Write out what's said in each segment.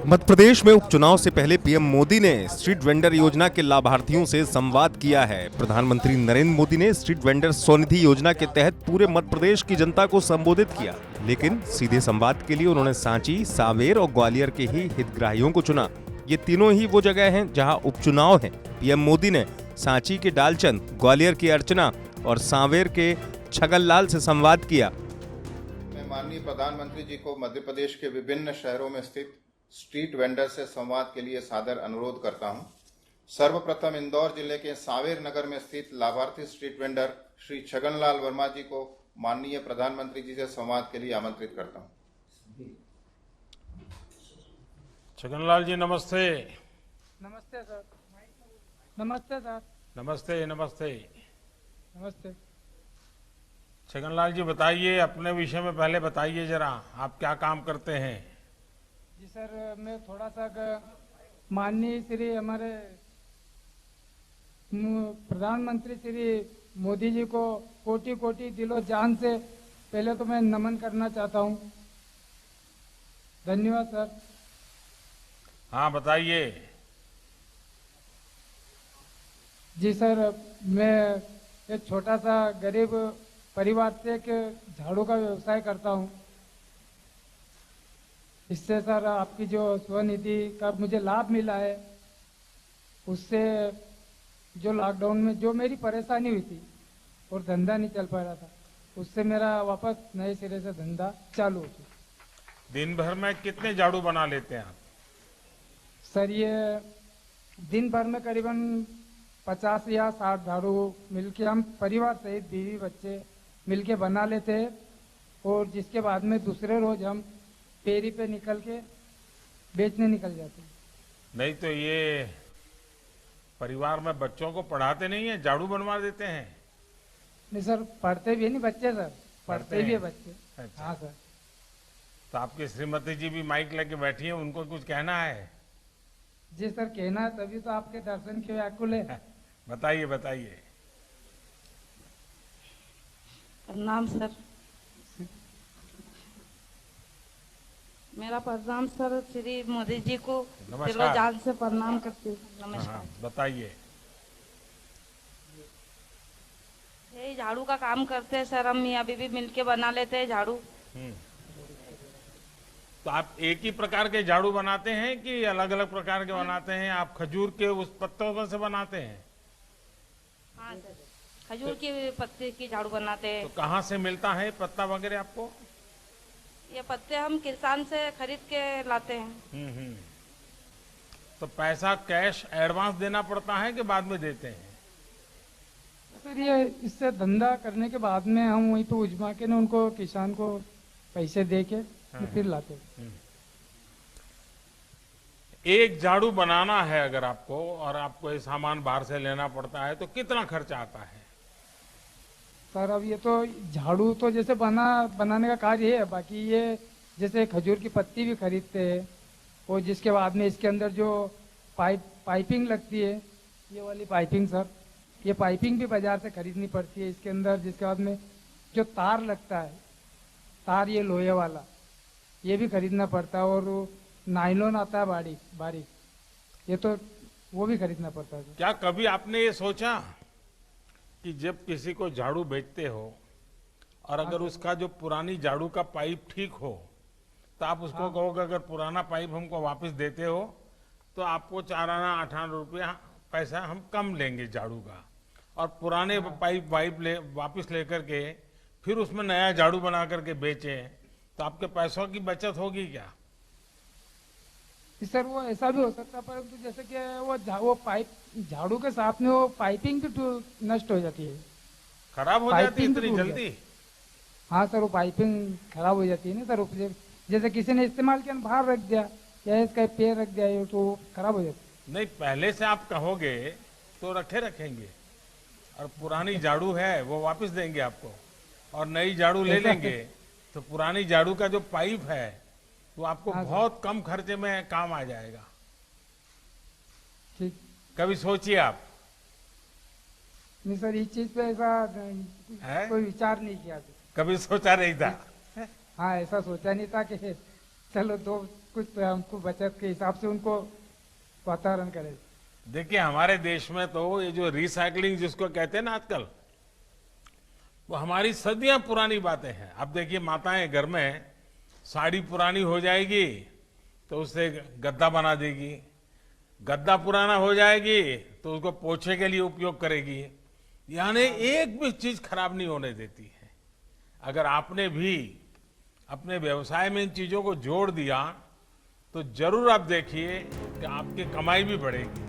मध्य प्रदेश में उपचुनाव से पहले पीएम मोदी ने स्ट्रीट वेंडर योजना के लाभार्थियों से संवाद किया है। प्रधानमंत्री नरेंद्र मोदी ने स्ट्रीट वेंडर स्वनिधि योजना के तहत पूरे मध्य प्रदेश की जनता को संबोधित किया, लेकिन सीधे संवाद के लिए उन्होंने सांची, सांवेर और ग्वालियर के ही हितग्राहियों को चुना। ये तीनों ही वो जगह हैं जहां उपचुनाव है। पीएम मोदी ने सांची के डालचंद, ग्वालियर की अर्चना और सांवेर के छगनलाल से संवाद किया। मैं माननीय प्रधानमंत्री जी को मध्य प्रदेश के विभिन्न शहरों में स्थित स्ट्रीट वेंडर से संवाद के लिए सादर अनुरोध करता हूं। सर्वप्रथम इंदौर जिले के सांवेर नगर में स्थित लाभार्थी स्ट्रीट वेंडर श्री छगनलाल वर्मा जी को माननीय प्रधानमंत्री जी से संवाद के लिए आमंत्रित करता हूं। छगनलाल जी नमस्ते। नमस्ते सर। नमस्ते सर। नमस्ते नमस्ते। नमस्ते। छगनलाल जी बताइए, अपने विषय में पहले बताइए जरा, आप क्या काम करते हैं? जी सर, मैं थोड़ा सा माननीय श्री हमारे प्रधानमंत्री श्री मोदी जी को कोटि कोटि दिलो जान से पहले तो मैं नमन करना चाहता हूं। धन्यवाद सर। हाँ बताइए। जी सर, मैं एक छोटा सा गरीब परिवार से एक झाड़ू का व्यवसाय करता हूं। इससे सर आपकी जो स्वनिधि का मुझे लाभ मिला है, उससे जो लॉकडाउन में जो मेरी परेशानी हुई थी और धंधा नहीं चल पा रहा था, उससे मेरा वापस नए सिरे से धंधा चालू हो गया। दिन भर में कितने झाड़ू बना लेते हैं आप? सर ये दिन भर में करीबन 50 या 60 झाड़ू मिलके हम परिवार सहित बीवी बच्चे मिलके बना लेते हैं, और जिसके बाद में दूसरे रोज हम फेरी पे निकल के बेचने निकल जाते हैं। नहीं तो ये परिवार में बच्चों को पढ़ाते नहीं है, झाड़ू बनवा देते हैं? नहीं सर, पढ़ते भी नहीं बच्चे सर, पढ़ते भी है बच्चे। अच्छा। हाँ सर। तो आपकी श्रीमती जी भी माइक लेके बैठी है, उनको कुछ कहना है? जी सर, कहना है तभी तो आपके दर्शन के व्याकुल है। बताइए बताइए। प्रणाम सर। मेरा प्रणाम सर, श्री मोदी जी को दिलो जान से प्रणाम करती हूँ। नमस्कार। बताइए। ये झाड़ू का काम करते हैं सर, हम मियाँ बीवी मिलके बना लेते हैं झाड़ू। तो आप एक ही प्रकार के झाड़ू बनाते हैं कि अलग अलग प्रकार के बनाते हैं? आप खजूर के उस पत्तों में से बनाते हैं? हाँ सर, खजूर की पत्ते की झाड़ू बनाते हैं। तो कहाँ से मिलता है पत्ता वगैरह आपको? ये पत्ते हम किसान से खरीद के लाते हैं। तो पैसा कैश एडवांस देना पड़ता है कि बाद में देते हैं? सर ये इससे धंधा करने के बाद में हम वहीं पे उजमा के ना उनको किसान को पैसे दे के फिर लाते हैं। एक झाड़ू बनाना है अगर आपको, और आपको ये सामान बाहर से लेना पड़ता है, तो कितना खर्चा आता है? सर अब ये तो झाड़ू तो जैसे बनाने का कार्य है, बाकी ये जैसे खजूर की पत्ती भी खरीदते हैं, और जिसके बाद में इसके अंदर जो पाइपिंग लगती है, ये वाली पाइपिंग सर, ये पाइपिंग भी बाजार से खरीदनी पड़ती है इसके अंदर। जिसके बाद में जो तार लगता है, तार ये लोहे वाला, ये भी खरीदना पड़ता है, और नायलॉन आता है बारीक, ये तो वो भी खरीदना पड़ता है। क्या कभी आपने ये सोचा कि जब किसी को झाड़ू बेचते हो और अगर उसका जो पुरानी झाड़ू का पाइप ठीक हो, तो आप उसको कहोगे अगर पुराना पाइप हमको वापस देते हो तो आपको 4 आना 8 आना रुपया पैसा हम कम लेंगे झाड़ू का, और पुराने पाइप वापस लेकर के फिर उसमें नया झाड़ू बना करके बेचे, तो आपके पैसों की बचत होगी क्या? सर वो ऐसा भी हो सकता है, परंतु जैसे कि वो पाइप झाड़ू के साथ में वो पाइपिंग भी नष्ट हो जाती है, खराब हो जाती है पाइपिंग इतनी भी जल्दी? हाँ सर, वो पाइपिंग खराब हो जाती है ना सर। जैसे किसी ने इस्तेमाल किया, बाहर रख दिया या इसका पैर रख दिया, तो खराब हो जाती है। नहीं, पहले से आप कहोगे तो रखेंगे, और पुरानी झाड़ू है वो वापस देंगे आपको, और नई झाड़ू ले लेंगे, तो पुरानी झाड़ू का जो पाइप है वो आपको बहुत कम खर्चे में काम आ जाएगा। ठीक। कभी सोचिए आप? नहीं सर, इस चीज पे ऐसा कोई विचार नहीं किया। कभी सोचा नहीं था? हाँ, ऐसा सोचा नहीं था कि चलो दो कुछ तो हमको बचत के हिसाब से उनको वातावरण करे। देखिए हमारे देश में तो ये जो रिसाइकलिंग जिसको कहते हैं ना आजकल, वो हमारी सदियां पुरानी बातें हैं। अब देखिए माताएं घर में साड़ी पुरानी हो जाएगी तो उससे गद्दा बना देगी, गद्दा पुराना हो जाएगी तो उसको पोछे के लिए उपयोग करेगी, यानी एक भी चीज खराब नहीं होने देती है। अगर आपने भी अपने व्यवसाय में इन चीजों को जोड़ दिया तो जरूर आप देखिए कि आपकी कमाई भी बढ़ेगी।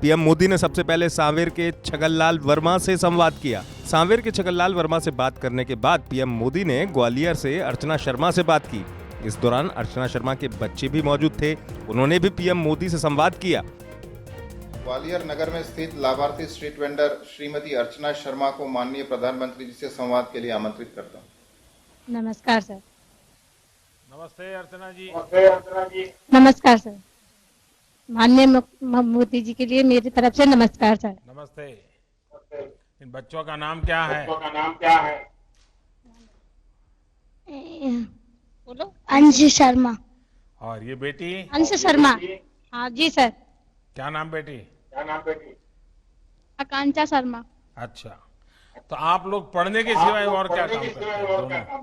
पीएम मोदी ने सबसे पहले सांवेर के छगनलाल वर्मा से संवाद किया। सांवेर के छगनलाल वर्मा से बात करने के बाद पीएम मोदी ने ग्वालियर से अर्चना शर्मा से बात की। इस दौरान अर्चना शर्मा के बच्चे भी मौजूद थे, उन्होंने भी पीएम मोदी से संवाद किया। ग्वालियर नगर में स्थित लाभार्थी स्ट्रीट वेंडर श्रीमती अर्चना शर्मा को माननीय प्रधानमंत्री जी से संवाद के लिए आमंत्रित करता हूँ। नमस्कार सर। नमस्ते अर्चना जी। नमस्कार सर। माननीय मोदी जी के लिए मेरी तरफ से नमस्कार सर। नमस्ते। इन बच्चों का नाम क्या है? बोलो। अंश शर्मा। और ये बेटी? अंश शर्मा। हाँ जी सर। क्या नाम बेटी? आकांक्षा शर्मा। अच्छा, तो आप लोग पढ़ने के सिवाय और क्या काम करते हैं दोनों?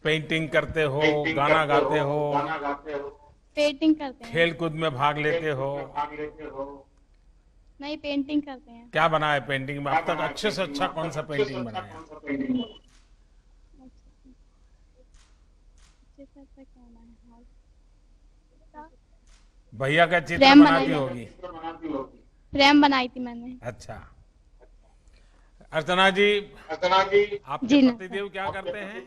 पेंटिंग करते हो, गाना गाते हो, पेंटिंग करते हैं। खेल कूद में भाग लेते हो? नहीं, पेंटिंग करते हैं। क्या बना है पेंटिंग में अब तक? अच्छे से अच्छा कौन सा पेंटिंग बनाया? भैया का चित्र फ्रेम बनाती बनाई होगी। फ्रेम बनाई थी मैंने। अच्छा, अर्चना जी आपके जी नमस्कार। पतिदेव क्या करते हैं?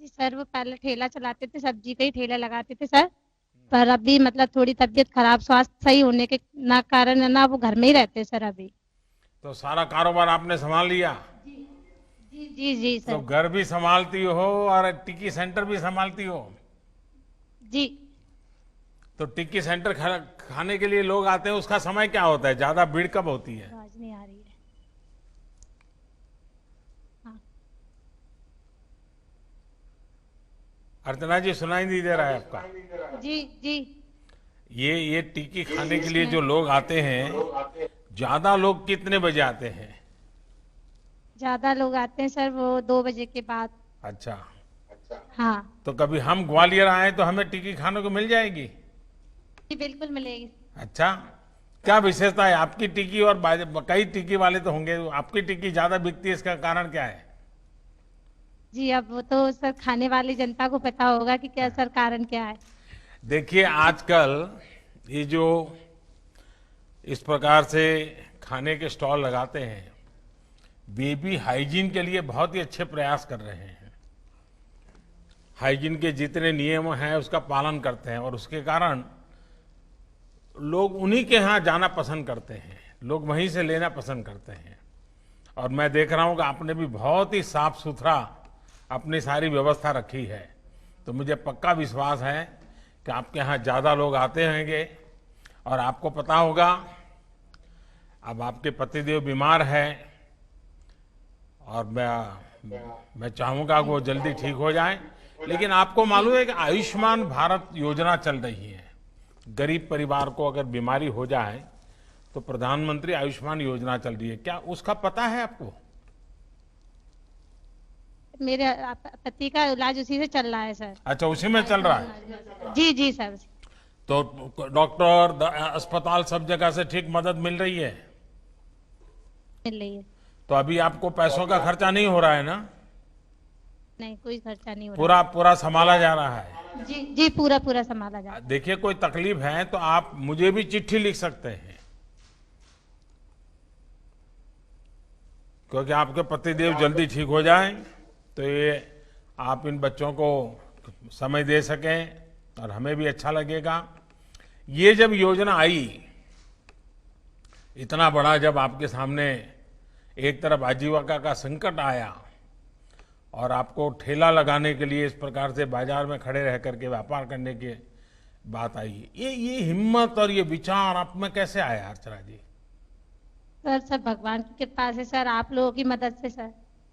जी सर, वो पहले ठेला चलाते थे, सब्जी का ही ठेला लगाते थे सर। पर अभी मतलब थोड़ी तबीयत खराब, स्वास्थ्य सही होने के ना कारण है ना, वो घर में ही रहते सर अभी। तो सारा कारोबार आपने संभाल लिया? जी जी जी तो सर। घर भी संभालती हो और टिक्की सेंटर भी संभालती हो? जी। तो टिक्की सेंटर खाने के लिए लोग आते हैं, उसका समय क्या होता है? ज्यादा भीड़ कब होती है? आवाज नहीं आ रही है। हाँ। अर्चना जी सुनाई नहीं दे रहा है आपका? जी जी। ये टिक्की खाने के लिए जो लोग आते हैं, ज्यादा लोग कितने बजे आते हैं? ज्यादा लोग आते हैं सर वो 2 बजे के बाद। अच्छा, हाँ तो कभी हम ग्वालियर आए तो हमें टिक्की खाने को मिल जाएगी? जी बिल्कुल मिलेगी। अच्छा, क्या विशेषता है आपकी टिक्की और कई टिक्की वाले तो होंगे, आपकी टिक्की ज्यादा बिकती है, इसका कारण क्या है? जी अब वो तो सर खाने वाली जनता को पता होगा कि क्या सर कारण क्या है। देखिए आजकल ये जो इस प्रकार से खाने के स्टॉल लगाते हैं, वे भी हाइजीन के लिए बहुत ही अच्छे प्रयास कर रहे हैं। हाइजीन के जितने नियम हैं उसका पालन करते हैं और उसके कारण लोग उन्हीं के यहाँ जाना पसंद करते हैं, लोग वहीं से लेना पसंद करते हैं। और मैं देख रहा हूँ कि आपने भी बहुत ही साफ सुथरा अपनी सारी व्यवस्था रखी है, तो मुझे पक्का विश्वास है कि आपके यहाँ ज़्यादा लोग आते होंगे। और आपको पता होगा अब आपके पतिदेव बीमार है और मैं चाहूँगा कि वो जल्दी ठीक हो जाए, लेकिन आपको मालूम है कि आयुष्मान भारत योजना चल रही है। गरीब परिवार को अगर बीमारी हो जाए तो प्रधानमंत्री आयुष्मान योजना चल रही है, क्या उसका पता है आपको? मेरे पति का इलाज उसी से चल रहा है सर। अच्छा, उसी में चल रहा है? जी जी सर। तो डॉक्टर अस्पताल सब जगह से ठीक मदद मिल रही है? मिल रही है। तो अभी आपको पैसों का खर्चा नहीं हो रहा है ना? नहीं, कोई खर्चा नहीं हो रहा। पूरा संभाला जा रहा है? जी जी, पूरा संभाला जा रहा है। देखिए कोई तकलीफ है तो आप मुझे भी चिट्ठी लिख सकते हैं, क्योंकि आपके पतिदेव जल्दी ठीक हो जाएं तो ये आप इन बच्चों को समय दे सकें और हमें भी अच्छा लगेगा। ये जब योजना आई, इतना बड़ा जब आपके सामने एक तरफ आजीविका का संकट आया और आपको ठेला लगाने के लिए इस प्रकार से बाजार में खड़े रह करके व्यापार करने की बात आई, ये हिम्मत और ये विचार आप में कैसे आया अर्चना जी? सर भगवान की कृपा से सर, आप लोगों की मदद से सर।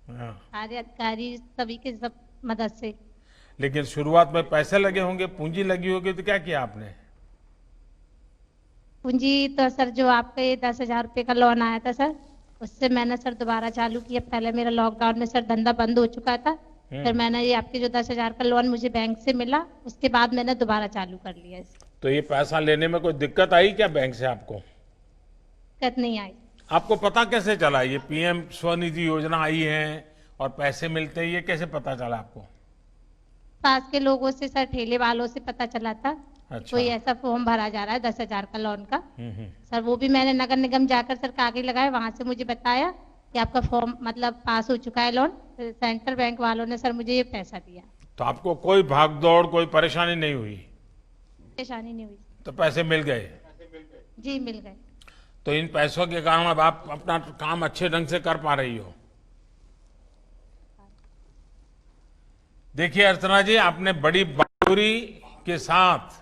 हाँ। सारे अधिकारी सभी के सब मदद से। लेकिन शुरुआत में पैसे लगे होंगे, पूंजी लगी होगी, तो क्या किया आपने? पूंजी तो सर जो आपका ये 10,000 रुपये का लोन आया था सर, उससे मैंने सर दोबारा चालू किया। पहले मेरा लॉकडाउन में सर धंधा बंद हो चुका था, फिर मैंने ये आपके जो 10,000 का लोन मुझे बैंक से मिला, उसके बाद मैंने दोबारा चालू कर लिया इसे। तो ये पैसा लेने में कोई दिक्कत आई क्या बैंक से आपको? दिक्कत नहीं आई। आपको पता कैसे चला ये पीएम स्वनिधि योजना आई है और पैसे मिलते हैं, ये कैसे पता चला आपको? पास के लोगों से सर, ठेले वालों से पता चला था। अच्छा। कोई ऐसा फॉर्म भरा जा रहा है 10,000 का लोन का। हम्म। सर वो भी मैंने नगर निगम जाकर सर कागज लगाए, वहां से मुझे बताया कि आपका फॉर्म मतलब पास हो चुका है लोन। फिर सेंट्रल बैंक वालों ने सर मुझे ये पैसा दिया। तो आपको कोई भागदौड़, कोई परेशानी नहीं हुई? परेशानी नहीं हुई। तो पैसे मिल गए? जी मिल गए। तो इन पैसों के कारण अब आप अपना काम अच्छे ढंग से कर पा रही हो। देखिए अर्चना जी, आपने बड़ी बहादुरी के साथ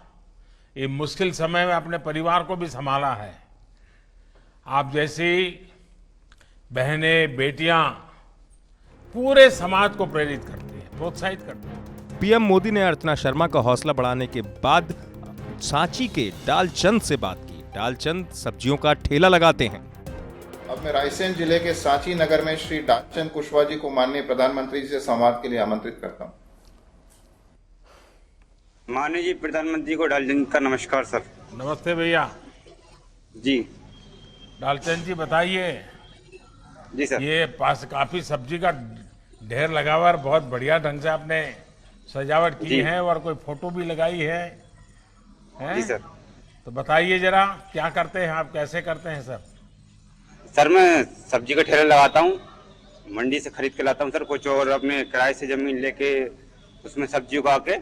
ये मुश्किल समय में अपने परिवार को भी संभाला है। आप जैसी बहनें, बेटियां पूरे समाज को प्रेरित करती हैं, प्रोत्साहित करती हैं। पीएम मोदी ने अर्चना शर्मा का हौसला बढ़ाने के बाद सांची के डालचंद से बात की। डालचंद सब्जियों का ठेला लगाते हैं। अब मैं रायसेन जिले के सांची नगर में श्री डालचंद कुशवाहा जी को माननीय प्रधानमंत्री जी से संवाद के लिए आमंत्रित करता हूँ। माननीय जी प्रधानमंत्री को डालचंद का नमस्कार सर। नमस्ते भैया। जी डालचंद जी बताइए, जी सर। ये पास काफी सब्जी का ढेर लगा हुआ है, बहुत बढ़िया ढंग से आपने सजावट की जी। है और कोई फोटो भी लगाई है, हैं? जी सर। तो बताइए जरा, क्या करते हैं आप, कैसे करते हैं सर? सर मैं सब्जी का ठेला लगाता हूँ, मंडी से खरीद के लाता हूँ सर कुछ, और अपने किराए से जमीन लेके उसमें सब्जी उगा के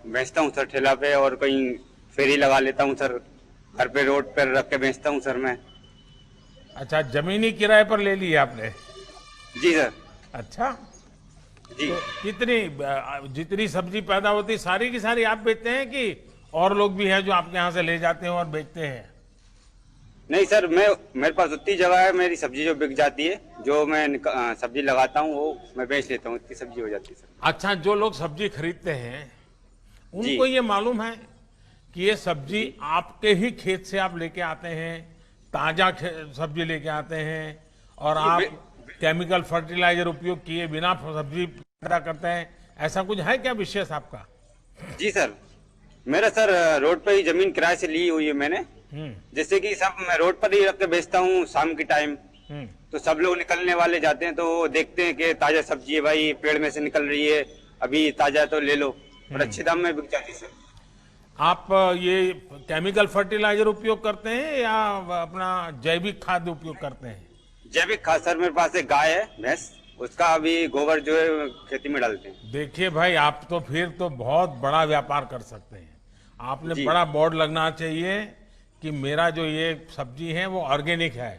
बेचता हूँ सर ठेला पे, और कहीं फेरी लगा लेता हूँ सर, घर पे रोड पर रख के बेचता हूँ सर मैं। अच्छा, जमीनी किराए पर ले ली आपने? जी सर। अच्छा, जी तो कितनी जितनी सब्जी पैदा होती सारी की सारी आप बेचते हैं कि और लोग भी हैं जो आपके यहाँ से ले जाते हैं और बेचते हैं? नहीं सर, मेरे पास उतनी जगह है, मेरी सब्जी जो बिक जाती है, जो मैं सब्जी लगाता हूँ वो मैं बेच लेता हूँ, इतनी सब्जी हो जाती है सर। अच्छा, जो लोग सब्जी खरीदते हैं उनको जी। ये मालूम है कि ये सब्जी आपके ही खेत से आप लेके आते हैं, ताजा सब्जी लेके आते हैं, और आप केमिकल फर्टिलाइजर उपयोग किए बिना सब्जी पैदा करते हैं, ऐसा कुछ है क्या विशेष आपका? जी सर, मेरा सर रोड पे ही जमीन किराए से ली हुई है मैंने, जैसे कि सब मैं रोड पर ही रख के बेचता हूँ शाम के टाइम। तो सब लोग निकलने वाले जाते हैं तो वो देखते हैं कि ताजा सब्जी है भाई, पेड़ में से निकल रही है, अभी ताजा तो ले लो, और अच्छे दाम में बिक जाती है सर। आप ये केमिकल फर्टिलाइजर उपयोग करते हैं या अपना जैविक खाद उपयोग करते हैं? जैविक खाद सर, मेरे पास एक गाय है भैंस, उसका अभी गोबर जो है खेती में डालते हैं। देखिए भाई, आप तो फिर तो बहुत बड़ा व्यापार कर सकते हैं। आपने जी। बड़ा बोर्ड लगना चाहिए कि मेरा जो ये सब्जी है वो ऑर्गेनिक है,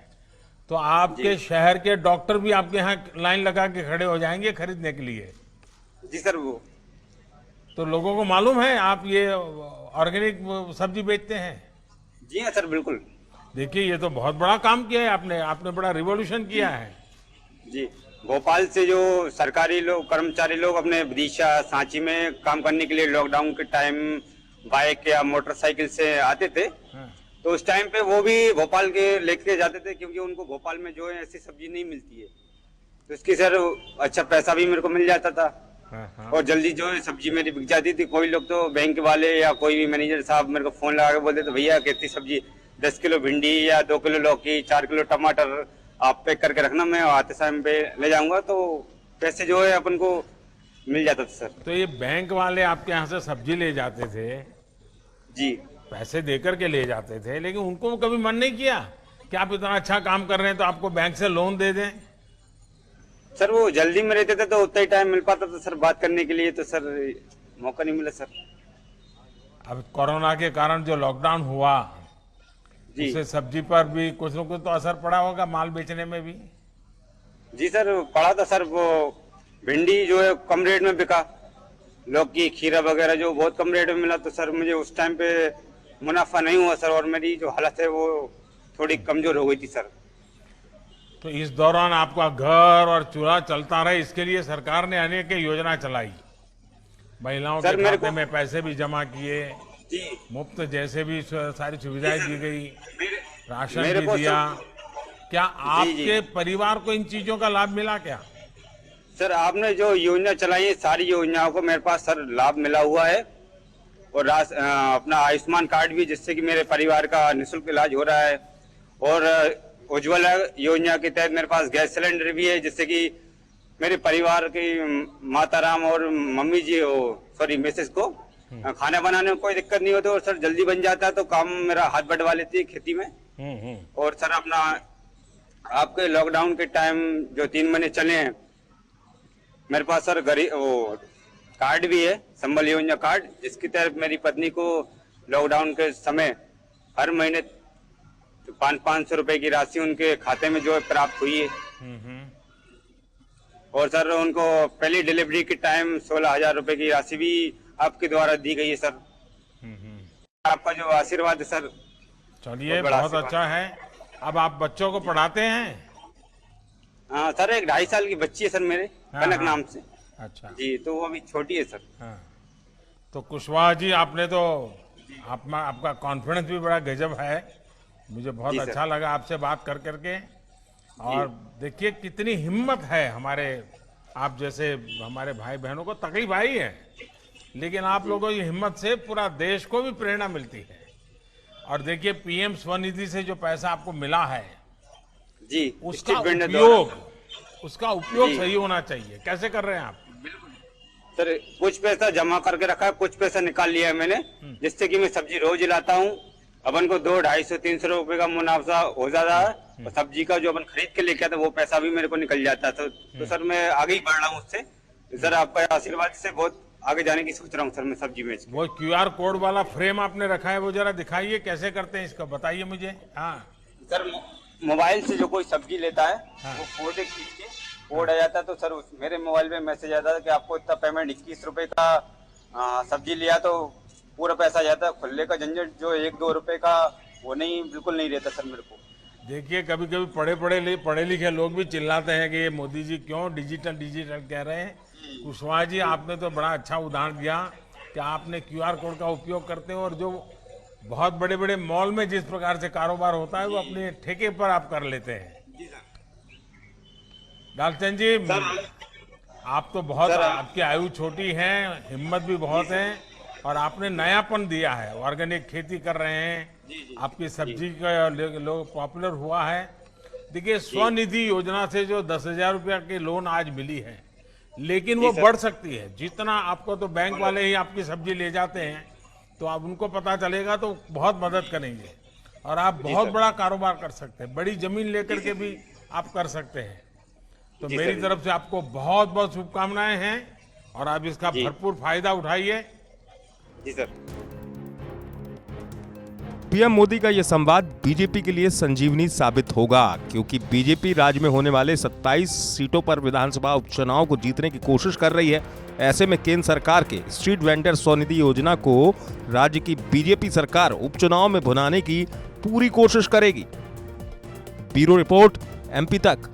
तो आपके शहर के डॉक्टर भी आपके यहाँ लाइन लगा के खड़े हो जाएंगे खरीदने के लिए। जी सर। वो तो लोगों को मालूम है आप ये ऑर्गेनिक सब्जी बेचते हैं? जी हाँ सर, बिल्कुल। देखिए, ये तो बहुत बड़ा काम किया है आपने बड़ा रिवॉल्यूशन किया है। जी, भोपाल से जो सरकारी लोग, कर्मचारी लोग अपने विदिशा, सांची में काम करने के लिए लॉकडाउन के टाइम बाइक या मोटरसाइकिल से आते थे, तो उस टाइम पे वो भी भोपाल के लेके जाते थे, क्योंकि उनको भोपाल में जो है ऐसी सब्जी नहीं मिलती है, तो इसकी सर अच्छा पैसा भी मेरे को मिल जाता था, और जल्दी जो है सब्जी मेरी बिक जाती थी। कोई लोग तो बैंक वाले या कोई भी मैनेजर साहब मेरे को फोन लगा के बोलते थे, भैया कितनी सब्जी, 10 किलो भिंडी या 2 किलो लौकी, 4 किलो टमाटर आप पैक करके रखना, मैं आते समय पे ले जाऊंगा, तो पैसे जो है अपन को मिल जाता था सर। तो ये बैंक वाले आपके यहाँ से सब्जी ले जाते थे, जी पैसे देकर के ले जाते थे, लेकिन उनको कभी मन नहीं किया कि आप इतना अच्छा काम कर रहे हैं तो आपको बैंक से लोन दे दें? सर, वो जल्दी में रहते थे तो उतना ही टाइम मिल पाता था सर बात करने के लिए, तो सर मौका नहीं मिला सर। अब कोरोना के कारण जो लॉकडाउन हुआ, जी उससे सब्जी पर भी कुछ न कुछ तो असर पड़ा होगा, माल बेचने में भी? जी सर, पड़ा था सर। वो भिंडी जो है कम रेट में बिका, लौकी, खीरा वगैरह जो बहुत कम रेट में मिला, तो सर मुझे उस टाइम पे मुनाफा नहीं हुआ सर, और मेरी जो हालत है वो थोड़ी कमजोर हो गई थी सर। तो इस दौरान आपका घर और चूल्हा चलता रहे, इसके लिए सरकार ने अनेक योजना चलाई। महिलाओं सर, के मेरे खाते को- में पैसे भी जमा किए, जी मुफ्त जैसे भी सारी सुविधाएं दी गई, मेरे राशन मेरे भी को दिया। क्या जी। आपके परिवार को इन चीजों का लाभ मिला क्या? सर, आपने जो योजना चलाई है सारी योजनाओं को मेरे पास सर लाभ मिला हुआ है। और अपना आयुष्मान कार्ड भी, जिससे कि मेरे परिवार का निःशुल्क इलाज हो रहा है। और उज्ज्वला योजना के तहत मेरे पास गैस सिलेंडर भी है, जिससे कि मेरे परिवार की माताराम और मम्मी जी सॉरी मिसेस को खाना बनाने में कोई दिक्कत नहीं होती और सर जल्दी बन जाता है, तो काम मेरा हाथ बढ़वा लेती है खेती में। और सर अपना आपके लॉकडाउन के टाइम जो 3 महीने चले हैं, मेरे पास सर कार्ड भी है, संबल योजना कार्ड, जिसकी तहत मेरी पत्नी को लॉकडाउन के समय हर महीने 500 रुपए की राशि उनके खाते में जो है प्राप्त हुई है। और सर उनको पहली डिलीवरी के टाइम 16,000 रुपए की राशि भी आपके द्वारा दी गई है सर। आपका जो आशीर्वाद है सर, चलिए, बड़ा बहुत अच्छा है। अब आप बच्चों को पढ़ाते हैं? हाँ सर, एक 2.5 साल की बच्ची है सर मेरे, हाँ, कनक हाँ। नाम से अच्छा। जी, तो वो अभी छोटी है सर। हाँ। तो कुशवाहा जी, आपने तो आपका कॉन्फिडेंस भी बड़ा गजब है। मुझे बहुत जी सर। अच्छा लगा आपसे बात कर करके। और देखिए कितनी हिम्मत है हमारे, आप जैसे हमारे भाई बहनों को तकलीफ आई है, लेकिन आप लोगों की हिम्मत से पूरा देश को भी प्रेरणा मिलती है। और देखिए पीएम स्वनिधि से जो पैसा आपको मिला है, जी, उसका स्टेट बैंक उपयोग जी। सही होना चाहिए। कैसे कर रहे हैं आप? सर कुछ पैसा जमा करके रखा है, कुछ पैसा निकाल लिया है मैंने, जिससे कि मैं सब्जी रोज लाता हूँ। अपन को 200, 250, 300 रुपए का मुनाफा हो जाता है, और सब्जी का जो अपन खरीद के लेके आते हैं वो पैसा भी मेरे को निकल जाता है। तो सर मैं आगे ही बढ़ रहा हूँ उससे। सर आपका आशीर्वाद से बहुत आगे जाने की सोच रहा हूँ सर मैं सब्जी बेच के। वो QR कोड वाला फ्रेम आपने रखा है, वो जरा दिखाइए कैसे करते हैं इसका, बताइए मुझे। हाँ, सर मोबाइल से जो कोई सब्जी लेता है, हाँ। वो कोड खींच के कोड आ जाता है, तो सर मेरे मोबाइल में मैसेज आता है कि आपको इतना पेमेंट 21 रुपए का सब्जी लिया तो पूरा पैसा आ जाता है। खुले का झंझट जो 1-2 रुपए का वो नहीं, बिल्कुल नहीं रहता सर मेरे को। देखिए कभी कभी पढ़े लिखे लोग भी चिल्लाते हैं कि ये मोदी जी क्यों डिजिटल कह रहे हैं। कुशवाहा जी, आपने तो बड़ा अच्छा उदाहरण दिया कि आपने QR कोड का उपयोग करते हो, और जो बहुत बड़े बड़े मॉल में जिस प्रकार से कारोबार होता है वो अपने ठेके पर आप कर लेते हैं। लालचंद जी, आप तो बहुत, आपकी आयु छोटी है, हिम्मत भी बहुत है, और आपने नयापन दिया है। ऑर्गेनिक खेती कर रहे हैं, आपकी सब्जी का लोग पॉपुलर हुआ है। देखिए स्वनिधि योजना से जो 10,000 रुपया की लोन आज मिली है, लेकिन वो बढ़ सकती है। जितना आपको, तो बैंक वाले ही आपकी सब्जी ले जाते हैं, तो आप उनको पता चलेगा तो बहुत मदद करेंगे, और आप बहुत बड़ा कारोबार कर सकते हैं। बड़ी जमीन लेकर के भी आप कर सकते हैं। तो मेरी तरफ से आपको बहुत बहुत शुभकामनाएं हैं, और आप इसका भरपूर फायदा उठाइए। जी सर। पीएम मोदी का यह संवाद बीजेपी के लिए संजीवनी साबित होगा, क्योंकि बीजेपी राज्य में होने वाले 27 सीटों पर विधानसभा उपचुनाव को जीतने की कोशिश कर रही है। ऐसे में केंद्र सरकार के स्ट्रीट वेंडर स्वनिधि योजना को राज्य की बीजेपी सरकार उपचुनाव में भुनाने की पूरी कोशिश करेगी। ब्यूरो रिपोर्ट, MP तक।